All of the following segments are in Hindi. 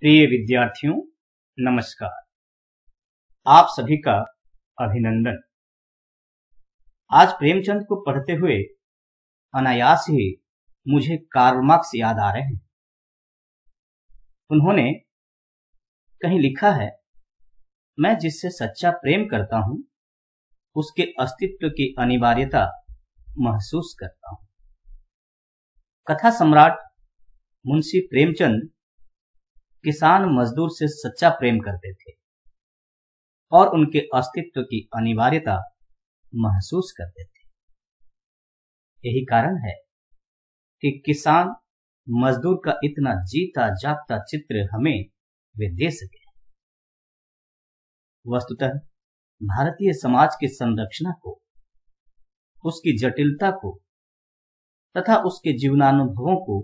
प्रिय विद्यार्थियों, नमस्कार। आप सभी का अभिनंदन। आज प्रेमचंद को पढ़ते हुए अनायास ही मुझे कार्ल मार्क्स याद आ रहे हैं। उन्होंने कहीं लिखा है, मैं जिससे सच्चा प्रेम करता हूं उसके अस्तित्व की अनिवार्यता महसूस करता हूं। कथा सम्राट मुंशी प्रेमचंद किसान मजदूर से सच्चा प्रेम करते थे और उनके अस्तित्व की अनिवार्यता महसूस करते थे। यही कारण है कि किसान मजदूर का इतना जीता जागता चित्र हमें वे दे सके। वस्तुतः भारतीय समाज की संरचना को, उसकी जटिलता को तथा उसके जीवनानुभवों को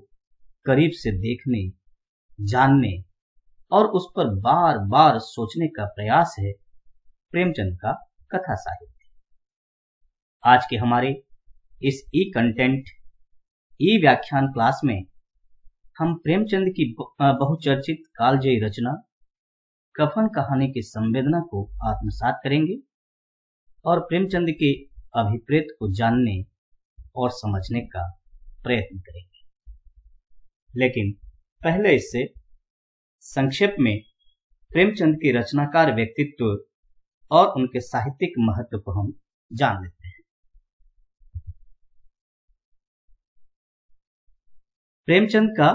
करीब से देखने, जानने और उस पर बार बार सोचने का प्रयास है प्रेमचंद का कथा साहित्य। आज के हमारे इस ई कंटेंट ई व्याख्यान क्लास में हम प्रेमचंद की बहुचर्चित कालजयी रचना कफन कहानी की संवेदना को आत्मसात करेंगे और प्रेमचंद के अभिप्रेत को जानने और समझने का प्रयत्न करेंगे। लेकिन पहले इससे संक्षेप में प्रेमचंद के रचनाकार व्यक्तित्व और उनके साहित्यिक महत्व को हम जान लेते हैं। प्रेमचंद का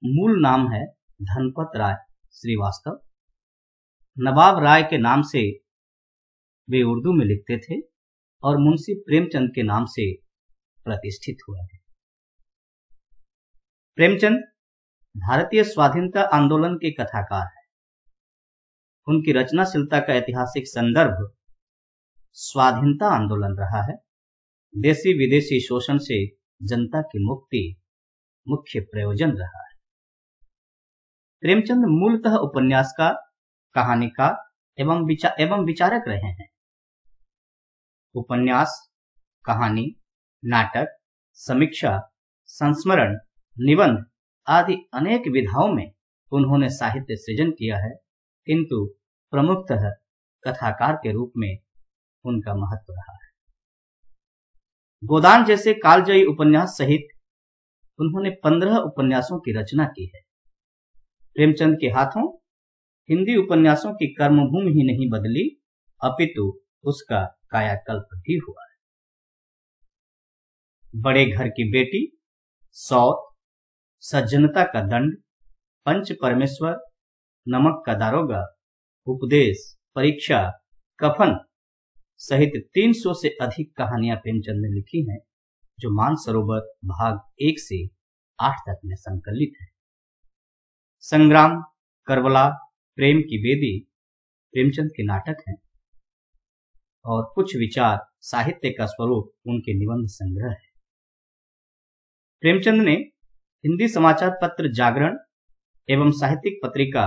मूल नाम है धनपत राय श्रीवास्तव। नवाब राय के नाम से वे उर्दू में लिखते थे और मुंशी प्रेमचंद के नाम से प्रतिष्ठित हुए हैं। प्रेमचंद भारतीय स्वाधीनता आंदोलन के कथाकार हैं। उनकी रचनाशीलता का ऐतिहासिक संदर्भ स्वाधीनता आंदोलन रहा है। देशी विदेशी शोषण से जनता की मुक्ति मुख्य प्रयोजन रहा है। प्रेमचंद मूलतः उपन्यासकार, कहानीकार एवं विचारक रहे हैं। उपन्यास, कहानी, नाटक, समीक्षा, संस्मरण, निबंध आदि अनेक विधाओं में उन्होंने साहित्य सृजन किया है, किंतु प्रमुखतः कथाकार के रूप में उनका महत्व रहा है। गोदान जैसे कालजयी उपन्यास सहित उन्होंने 15 उपन्यासों की रचना की है। प्रेमचंद के हाथों हिंदी उपन्यासों की कर्मभूमि ही नहीं बदली, अपितु उसका कायाकल्प भी हुआ है। बड़े घर की बेटी, सौत, सज्जनता का दंड, पंच परमेश्वर, नमक का दारोगा, उपदेश, परीक्षा, कफन सहित 300 से अधिक कहानियां प्रेमचंद ने लिखी हैं, जो मानसरोवर भाग 1 से 8 तक में संकलित है। संग्राम, करबला, प्रेम की बेदी प्रेमचंद के नाटक हैं और कुछ विचार साहित्य का स्वरूप उनके निबंध संग्रह है। प्रेमचंद ने हिंदी समाचार पत्र जागरण एवं साहित्यिक पत्रिका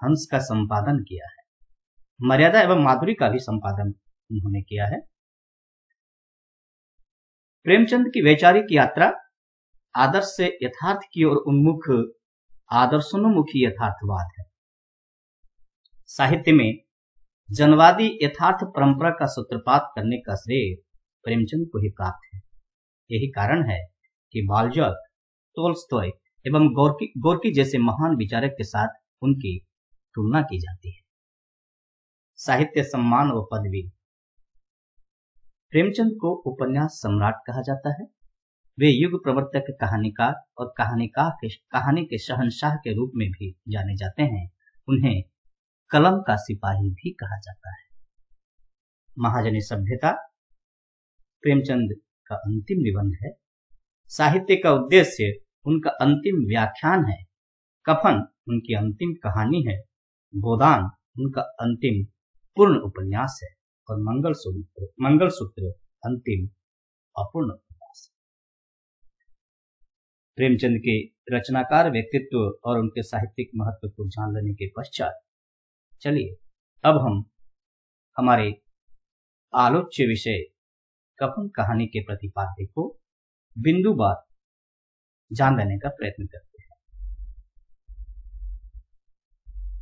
हंस का संपादन किया है। मर्यादा एवं माधुरी का भी संपादन उन्होंने किया है। प्रेमचंद की वैचारिक यात्रा आदर्श से यथार्थ की ओर उन्मुख आदर्शोन्मुखी यथार्थवाद है। साहित्य में जनवादी यथार्थ परंपरा का सूत्रपात करने का श्रेय प्रेमचंद को ही प्राप्त है। यही कारण है कि बाल्जाक, तोल्स्टॉय एवं गोर्की जैसे महान विचारक के साथ उनकी तुलना की जाती है। साहित्य सम्मान व पदवी। प्रेमचंद को उपन्यास सम्राट कहा जाता है। वे युग प्रवर्तक, कहानीकार और कहानी के शहंशाह के रूप में भी जाने जाते हैं। उन्हें कलम का सिपाही भी कहा जाता है। महाजनी सभ्यता प्रेमचंद का अंतिम निबंध है। साहित्य का उद्देश्य उनका अंतिम व्याख्यान है। कफन उनकी अंतिम कहानी है। गोदान उनका अंतिम पूर्ण उपन्यास है और मंगलसूत्र अंतिम अपूर्ण उपन्यास है। प्रेमचंद के रचनाकार व्यक्तित्व और उनके साहित्यिक महत्व को जान लेने के पश्चात चलिए अब हम हमारे आलोच्य विषय कफन कहानी के प्रतिपाद्य को बिंदुवार जान लेने का प्रयत्न करते हैं।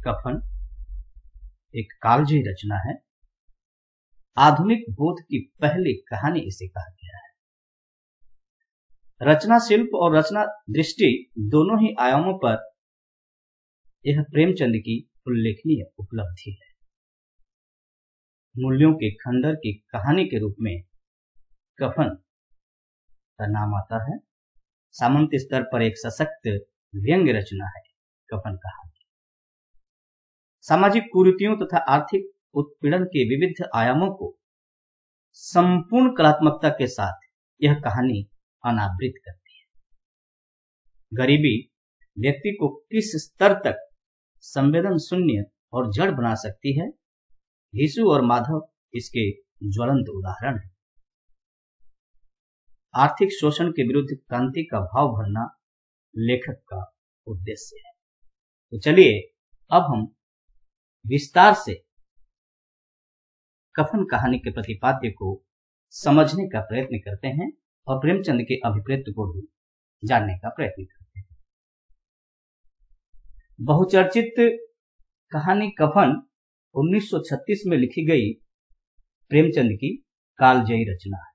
कफन एक कालजयी रचना है। आधुनिक बोध की पहली कहानी इसे कहा गया है। रचना शिल्प और रचना दृष्टि दोनों ही आयामों पर यह प्रेमचंद की उल्लेखनीय उपलब्धि है। मूल्यों के खंडर की कहानी के रूप में कफन का नाम आता है। सामंत स्तर पर एक सशक्त व्यंग्य रचना है कफन कहानी। सामाजिक कुरीतियों तथा आर्थिक उत्पीड़न के विविध आयामों को संपूर्ण कलात्मकता के साथ यह कहानी अनावृत करती है। गरीबी व्यक्ति को किस स्तर तक संवेदन शून्य और जड़ बना सकती है, घीसू और माधव इसके ज्वलंत उदाहरण है। आर्थिक शोषण के विरुद्ध क्रांति का भाव भरना लेखक का उद्देश्य है। तो चलिए अब हम विस्तार से कफन कहानी के प्रतिपाद्य को समझने का प्रयत्न करते हैं और प्रेमचंद के अभिप्रेत को भी जानने का प्रयत्न करते हैं। बहुचर्चित कहानी कफन 1936 में लिखी गई प्रेमचंद की कालजयी रचना है।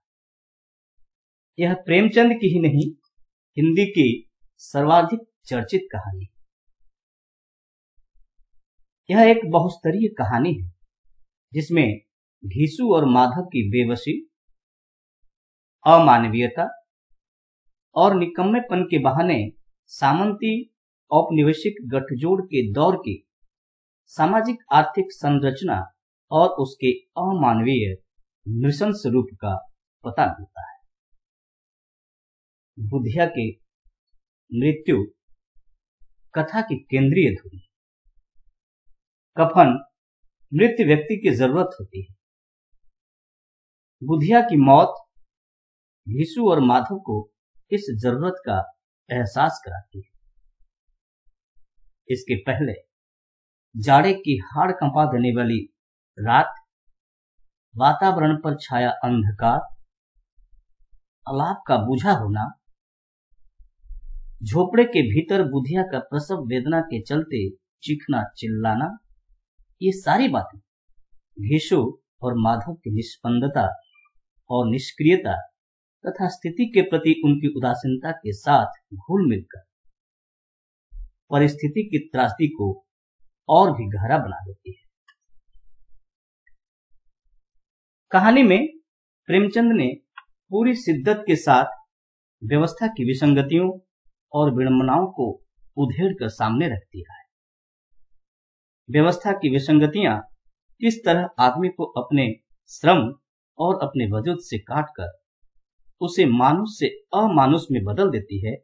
यह प्रेमचंद की ही नहीं, हिंदी की सर्वाधिक चर्चित कहानी। यह एक बहुस्तरीय कहानी है जिसमें घीसू और माधव की बेबसी, अमानवीयता और निकम्मेपन के बहाने सामंती औपनिवेशिक गठजोड़ के दौर की सामाजिक आर्थिक संरचना और उसके अमानवीय नृशंस रूप का पता मिलता है। बुधिया की मृत्यु कथा की केंद्रीय धुरी। कफन मृत व्यक्ति की जरूरत होती है। बुधिया की मौत घीसू और माधव को इस जरूरत का एहसास कराती है। इसके पहले जाड़े की हाड़ कंपा देने वाली रात, वातावरण पर छाया अंधकार, अलाप का बुझा होना, झोपड़े के भीतर बुधिया का प्रसव वेदना के चलते चीखना चिल्लाना, ये सारी बातें घीसू और माधव की निष्पंदता और निष्क्रियता तथा स्थिति के प्रति उनकी उदासीनता के साथ घुल मिलकर परिस्थिति की त्रासदी को और भी गहरा बना देती है। कहानी में प्रेमचंद ने पूरी शिद्दत के साथ व्यवस्था की विसंगतियों और विडंबनाओं को उधेड़ कर सामने रख दिया है। व्यवस्था की विसंगतियां किस तरह आदमी को अपने श्रम और अपने वजूद से काटकर उसे मानुष से अमानुष में बदल देती है,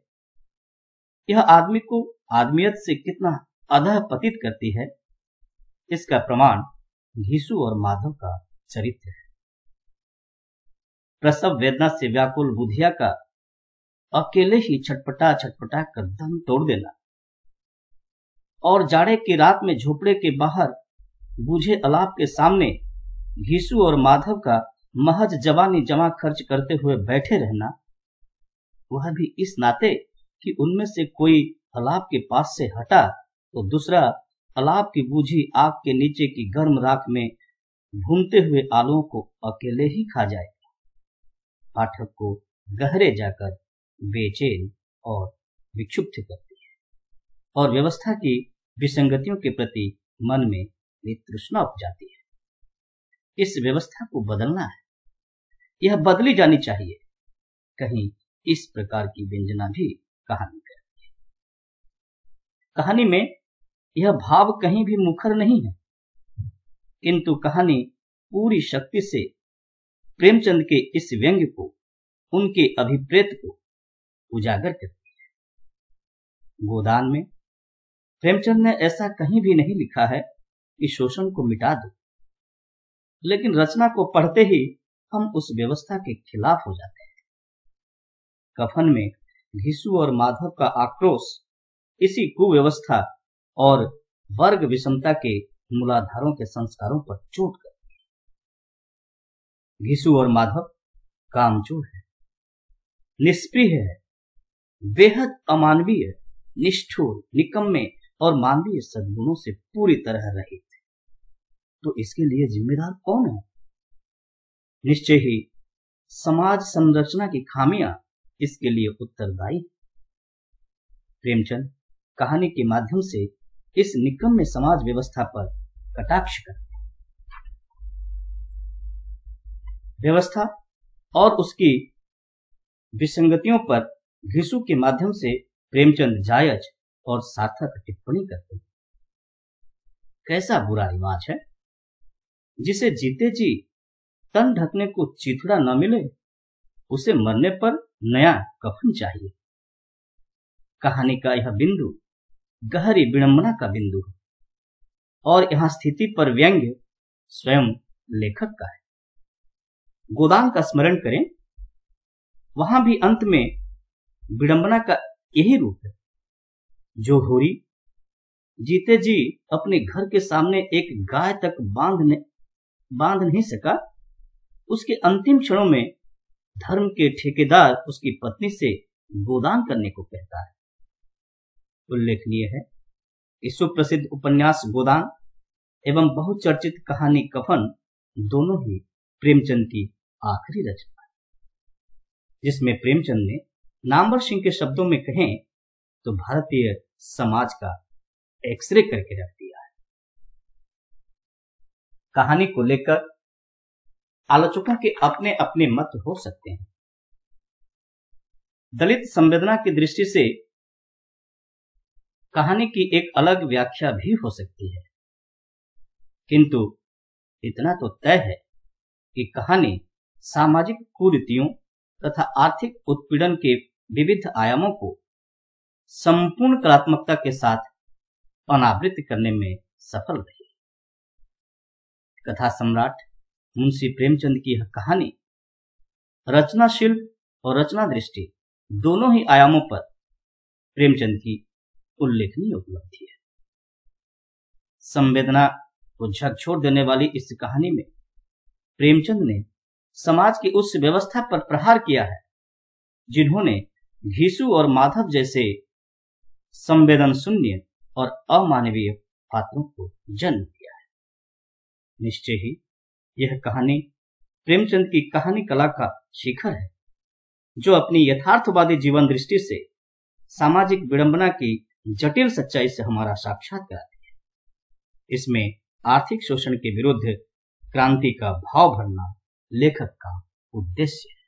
यह आदमी को आदमियत से कितना अधः पतित करती है, इसका प्रमाण घीसू और माधव का चरित्र है। प्रसव वेदना से व्याकुल बुधिया का अकेले ही छटपटा छटपटा कर दम तोड़ देना और जाड़े की रात में झोपड़े के बाहर बूझे अलाप के सामने घीसू और माधव का महज जवानी जमा खर्च करते हुए बैठे रहना, वह भी इस नाते कि उनमें से कोई अलाप के पास से हटा तो दूसरा अलाप की बूझी आग के नीचे की गर्म राख में भूनते हुए आलुओं को अकेले ही खा जाएगा, पाठक को गहरे जाकर बेचैन और विक्षुब्ध करती है और व्यवस्था की विसंगतियों के प्रति मन में तृष्णा उपजाती है। इस व्यवस्था को बदलना है, यह बदली जानी चाहिए। कहीं इस प्रकार की व्यंजना भी कहानी करती है। कहानी में यह भाव कहीं भी मुखर नहीं है, किंतु कहानी पूरी शक्ति से प्रेमचंद के इस व्यंग्य को, उनके अभिप्रेत को उजागर करती है। गोदान में प्रेमचंद ने ऐसा कहीं भी नहीं लिखा है कि शोषण को मिटा दो, लेकिन रचना को पढ़ते ही हम उस व्यवस्था के खिलाफ हो जाते हैं। कफन में घीसू और माधव का आक्रोश इसी कुव्यवस्था और वर्ग विषमता के मूलाधारों के संस्कारों पर चोट करती है। घीसू और माधव कामचोर है, निष्प्रिय है, बेहद अमानवीय, निष्ठुर, निकम्मे और मानवीय सद्गुणों से पूरी तरह रहित है। तो इसके लिए जिम्मेदार कौन है? निश्चय ही समाज संरचना की खामियां इसके लिए उत्तरदायी। प्रेमचंद कहानी के माध्यम से इस निकम्मे समाज व्यवस्था पर कटाक्ष करते हैं। व्यवस्था और उसकी विसंगतियों पर घिसू के माध्यम से प्रेमचंद जायज और सार्थक टिप्पणी करते हैं। कैसा बुरा रिवाज है जिसे जीते जी तन ढकने को चिथड़ा न मिले, उसे मरने पर नया कफन चाहिए। कहानी का यह बिंदु गहरी विडंबना का बिंदु है और यहां स्थिति पर व्यंग्य स्वयं लेखक का है। गोदान का स्मरण करें, वहां भी अंत में विडंबना का यही रूप है। जो होरी जीते जी अपने घर के सामने एक गाय तक बांध नहीं सका, उसके अंतिम क्षणों में धर्म के ठेकेदार उसकी पत्नी से गोदान करने को कहता है। उल्लेखनीय है कि सुप्रसिद्ध उपन्यास गोदान एवं बहुचर्चित कहानी कफन दोनों ही प्रेमचंद की आखिरी रचना है, जिसमें प्रेमचंद ने नामवर सिंह के शब्दों में कहें तो भारतीय समाज का एक्सरे करके रख दिया है। कहानी को लेकर आलोचकों के अपने अपने मत हो सकते हैं। दलित संवेदना की दृष्टि से कहानी की एक अलग व्याख्या भी हो सकती है, किंतु इतना तो तय है कि कहानी सामाजिक कुरीतियों तथा आर्थिक उत्पीड़न के विविध आयामों को संपूर्ण कलात्मकता के साथ अनावृत करने में सफल रही। कथा सम्राट मुंशी प्रेमचंद की यह कहानी रचना शिल्प और रचना दृष्टि दोनों ही आयामों पर प्रेमचंद की उल्लेखनीय उपलब्धि है। संवेदना को झकझोर देने वाली इस कहानी में प्रेमचंद ने समाज की उस व्यवस्था पर प्रहार किया है जिन्होंने घीसू और माधव जैसे संवेदन शून्य और अमानवीय पात्रों को जन्म दिया है। निश्चय ही यह कहानी प्रेमचंद की कहानी कला का शिखर है, जो अपनी यथार्थवादी जीवन दृष्टि से सामाजिक विडंबना की जटिल सच्चाई से हमारा साक्षात्कार कराती है। इसमें आर्थिक शोषण के विरुद्ध क्रांति का भाव भरना लेखक का उद्देश्य है।